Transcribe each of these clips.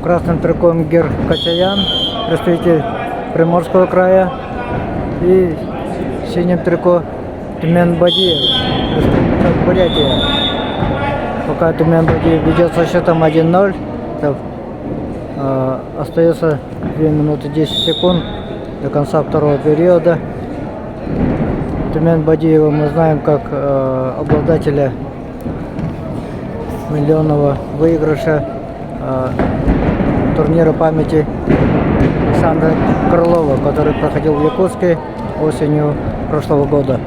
красным трико Мгер Качаян, представитель Приморского края. И синим трико Тумен Бадиев, представитель Бурятия. Пока Тумен Бадиев ведет со счетом 1-0. Остается 2 минуты 10 секунд до конца второго периода. Тумен Бадиева мы знаем как обладателя миллионного выигрыша турнира памяти Александра Крылова, который проходил в Якутске осенью прошлого года.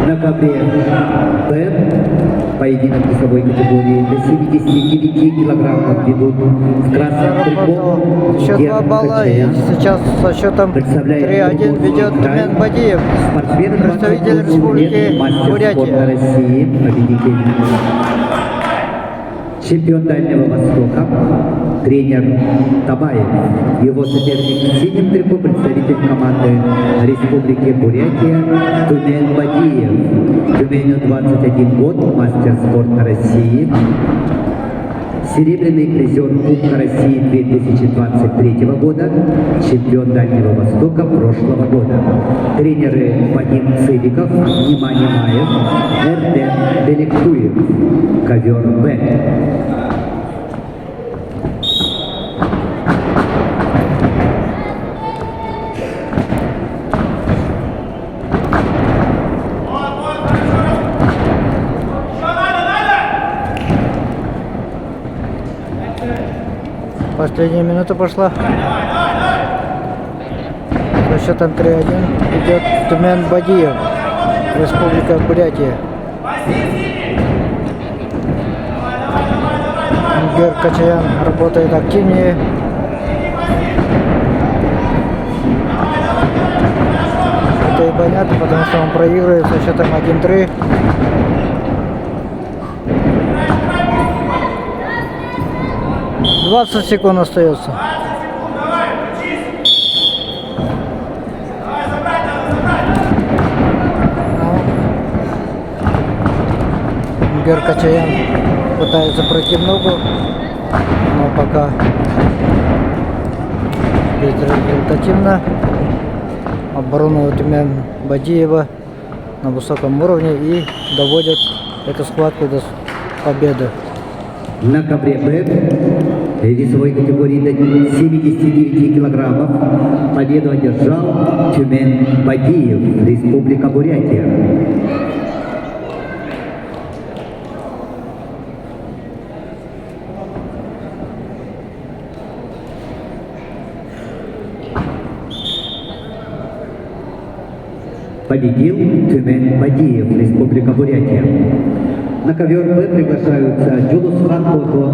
На ковре Б поединок весовой категории до 79 килограммов ведут в красном трико Еще 2 балла, и сейчас со счетом 3-1 ведет Тумен Бадиев, представитель Республики Бурятия. России, победитель. Чемпион Дальнего Востока, тренер Табаев. Его соперник в синем трико, представитель команды Республики Бурятия Тумен Бадиев. Тюменю 21 год, мастер спорта России. Серебряный призер Кубка России 2023 года, чемпион Дальнего Востока прошлого года. Тренеры Вадим Цивиков, Внимание Маев, Эрден Белектуев, ковер Б. Последняя минута пошла. Со счетом 3-1 идет Тумен Бадиев, Республика Бурятия. Мгер Качаян работает активнее. Это и понятно, потому что он проигрывает со счетом 1-3. — 20 секунд остается. Мгер Качаян пытается пройти в ногу, но пока безрезультативно. Оборону Тумен Бадиева на высоком уровне и доводят эту схватку до победы. На ковре Б весовой категории до 79 килограммов победу одержал Тумен Бадиев, Республика Бурятия. Победил Тумен Бадиев, Республика Бурятия. На ковер Б приглашаются Джулусхан Платонов.